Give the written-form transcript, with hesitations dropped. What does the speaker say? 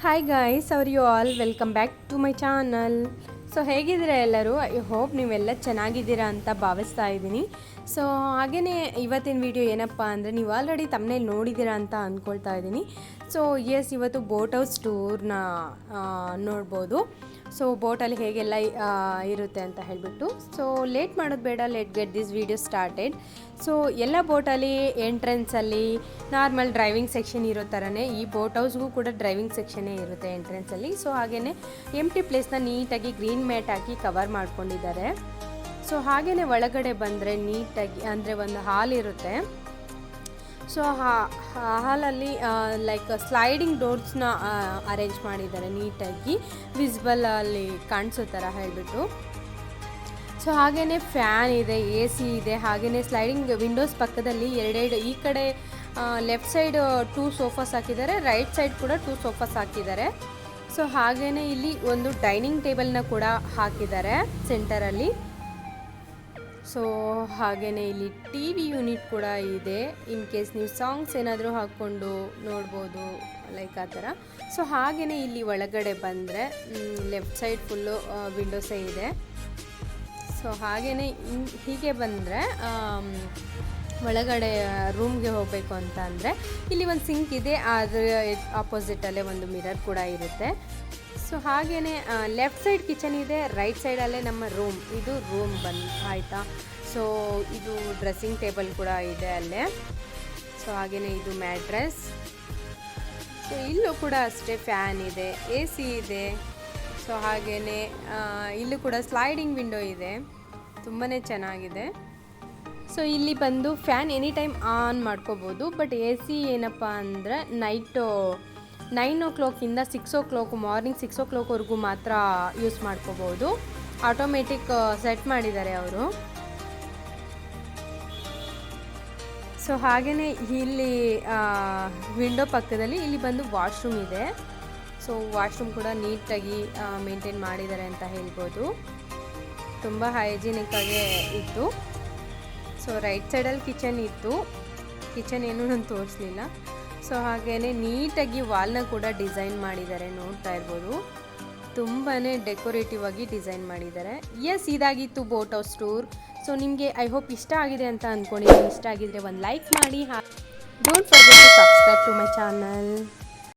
Hi guys, you all welcome back to my channel. So ಹೇಗಿದ್ದೀರಾ ಎಲ್ಲರೂ? I hope ನೀವೆಲ್ಲ ಚೆನ್ನಾಗಿದ್ದೀರಾ ಅಂತ ಭಾವಿಸ್ತಾ ಇದ್ದೀನಿ. ಸೊ ಹಾಗೆಯೇ ಇವತ್ತಿನ ವಿಡಿಯೋ ಏನಪ್ಪ ಅಂದರೆ, ನೀವು ಆಲ್ರೆಡಿ ತಮ್ಮನೇಲಿ ನೋಡಿದ್ದೀರಾ ಅಂತ ಅಂದ್ಕೊಳ್ತಾ ಇದ್ದೀನಿ. ಸೊ ಎಸ್, ಇವತ್ತು ಬೋಟ್ ಹೌಸ್ ಟೂರ್ನ ನೋಡ್ಬೋದು. ಸೊ ಬೋಟಲ್ಲಿ ಹೇಗೆಲ್ಲ ಇರುತ್ತೆ ಅಂತ ಹೇಳಿಬಿಟ್ಟು. ಸೊ ಲೇಟ್ ಮಾಡೋದು ಬೇಡ, let get this video started. So ಎಲ್ಲ ಬೋಟಲ್ಲಿ ಎಂಟ್ರೆನ್ಸಲ್ಲಿ ನಾರ್ಮಲ್ ಡ್ರೈವಿಂಗ್ ಸೆಕ್ಷನ್ ಇರೋ ಥರನೇ ಈ ಬೋಟ್ ಹೌಸ್ಗೂ ಕೂಡ ಡ್ರೈವಿಂಗ್ ಸೆಕ್ಷನ್ನೇ ಇರುತ್ತೆ ಎಂಟ್ರೆನ್ಸಲ್ಲಿ. ಸೊ ಹಾಗೆಯೇ ಎಂಟಿ ಪ್ಲೇಸ್ನ ನೀಟಾಗಿ ಗ್ರೀನ್ ಮ್ಯಾಟ್ ಹಾಕಿ ಕವರ್ ಮಾಡ್ಕೊಂಡಿದ್ದಾರೆ. ಸೊ ಹಾಗೆಯೇ ಒಳಗಡೆ ಬಂದರೆ ನೀಟಾಗಿ ಅಂದರೆ ಒಂದು ಹಾಲ್ ಇರುತ್ತೆ. ಸೊ ಹಾಲಲ್ಲಿ ಲೈಕ್ ಸ್ಲೈಡಿಂಗ್ ಡೋರ್ಸ್ನ ಅರೇಂಜ್ ಮಾಡಿದ್ದಾರೆ ನೀಟಾಗಿ, ವಿಸಿಬಲ್ ಅಲ್ಲಿ ಕಾಣಿಸೋ ಥರ ಹೇಳಿಬಿಟ್ಟು. ಸೊ ಹಾಗೆಯೇ ಫ್ಯಾನ್ ಇದೆ, ಎ ಸಿ ಇದೆ. ಹಾಗೆಯೇ ಸ್ಲೈಡಿಂಗ್ ವಿಂಡೋಸ್ ಪಕ್ಕದಲ್ಲಿ ಎರಡೆರಡು, ಈ ಕಡೆ ಲೆಫ್ಟ್ ಸೈಡ್ 2 ಸೋಫಾಸ್ ಹಾಕಿದ್ದಾರೆ, ರೈಟ್ ಸೈಡ್ ಕೂಡ 2 ಸೋಫಾಸ್ ಹಾಕಿದ್ದಾರೆ. ಸೊ ಹಾಗೆಯೇ ಇಲ್ಲಿ ಒಂದು ಡೈನಿಂಗ್ ಟೇಬಲ್ನ ಕೂಡ ಹಾಕಿದ್ದಾರೆ ಸೆಂಟರಲ್ಲಿ. ಸೊ ಹಾಗೆಯೇ ಇಲ್ಲಿ ಟಿ ವಿ ಯೂನಿಟ್ ಕೂಡ ಇದೆ, ಇನ್ ಕೇಸ್ ನೀವು ಸಾಂಗ್ಸ್ ಏನಾದರೂ ಹಾಕ್ಕೊಂಡು ನೋಡ್ಬೋದು, ಲೈಕ್ ಆ ಥರ. ಸೊ ಹಾಗೆಯೇ ಇಲ್ಲಿ ಒಳಗಡೆ ಬಂದರೆ ಲೆಫ್ಟ್ ಸೈಡ್ ಫುಲ್ಲು ವಿಂಡೋಸೇ ಇದೆ. ಸೊ ಹಾಗೆಯೇ ಹೀಗೆ ಬಂದರೆ ಒಳಗಡೆ ರೂಮ್ಗೆ ಹೋಗಬೇಕು ಅಂತ ಅಂದರೆ ಇಲ್ಲಿ ಒಂದು ಸಿಂಕ್ ಇದೆ, ಅದರ ಆಪೋಸಿಟಲ್ಲೇ ಒಂದು ಮಿರರ್ ಕೂಡ ಇರುತ್ತೆ. ಸೊ ಹಾಗೆಯೇ ಲೆಫ್ಟ್ ಸೈಡ್ ಕಿಚನ್ ಇದೆ, ರೈಟ್ ಸೈಡಲ್ಲೇ ನಮ್ಮ ರೂಮ್, ಇದು ರೂಮ್ ಆಯಿತಾ. ಸೊ ಇದು ಡ್ರೆಸ್ಸಿಂಗ್ ಟೇಬಲ್ ಕೂಡ ಇದೆ ಅಲ್ಲೇ. ಸೊ ಹಾಗೆಯೇ ಇದು ಮ್ಯಾಟ್ರೆಸ್. ಸೊ ಇಲ್ಲೂ ಕೂಡ ಅಷ್ಟೇ ಫ್ಯಾನ್ ಇದೆ, ಎ ಸಿ ಇದೆ. ಸೊ ಹಾಗೆಯೇ ಇಲ್ಲೂ ಕೂಡ ಸ್ಲೈಡಿಂಗ್ ವಿಂಡೋ ಇದೆ, ತುಂಬಾ ಚೆನ್ನಾಗಿದೆ. ಸೊ ಇಲ್ಲಿ ಬಂದು ಫ್ಯಾನ್ ಎನಿ ಟೈಮ್ ಆನ್ ಮಾಡ್ಕೋಬೋದು. ಬಟ್ ಎ ಸಿ ಏನಪ್ಪ ಅಂದರೆ ನೈಟು 9 o'clock 6 o'clock, ಮಾರ್ನಿಂಗ್ 6 o'clockವರೆಗೂ ಮಾತ್ರ ಯೂಸ್ ಮಾಡ್ಕೋಬೋದು. ಆಟೋಮೆಟಿಕ್ ಸೆಟ್ ಮಾಡಿದ್ದಾರೆ ಅವರು. ಸೊ ಹಾಗೆಯೇ ಇಲ್ಲಿ ವಿಂಡೋ ಪಕ್ಕದಲ್ಲಿ ಇಲ್ಲಿ ಬಂದು ವಾಶ್ರೂಮ್ ಇದೆ. ಸೊ ವಾಶ್ರೂಮ್ ಕೂಡ ನೀಟಾಗಿ ಮೇಂಟೈನ್ ಮಾಡಿದ್ದಾರೆ ಅಂತ ಹೇಳ್ಬೋದು, ತುಂಬ ಹೈಜಿನಿಕ್ಕಾಗಿ ಇತ್ತು. ಸೊ ರೈಟ್ ಸೈಡಲ್ಲಿ ಕಿಚನ್ ಇತ್ತು, ಕಿಚನ್ ಏನೂ ನಾನು ತೋರಿಸಲಿಲ್ಲ. ಸೊ ಹಾಗೆಯೇ ನೀಟಾಗಿ ವಾಲ್ನ ಕೂಡ ಡಿಸೈನ್ ಮಾಡಿದ್ದಾರೆ, ನೋಡ್ತಾ ಇರ್ಬೋದು. ತುಂಬಾ ಡೆಕೋರೇಟಿವ್ ಆಗಿ ಡಿಸೈನ್ ಮಾಡಿದ್ದಾರೆ. ಎಸ್, ಇದಾಗಿತ್ತು ಬೋಟ್ ಹೌಸ್ ಟೂರ್. ಸೊ ನಿಮಗೆ ಐ ಹೋಪ್ ಇಷ್ಟ ಆಗಿದೆ ಅಂತ ಅಂದ್ಕೊಂಡಿದ್ದೀನಿ. ಇಷ್ಟ ಆಗಿದ್ರೆ ಒಂದು ಲೈಕ್ ಮಾಡಿ. Don't forget to subscribe to my channel.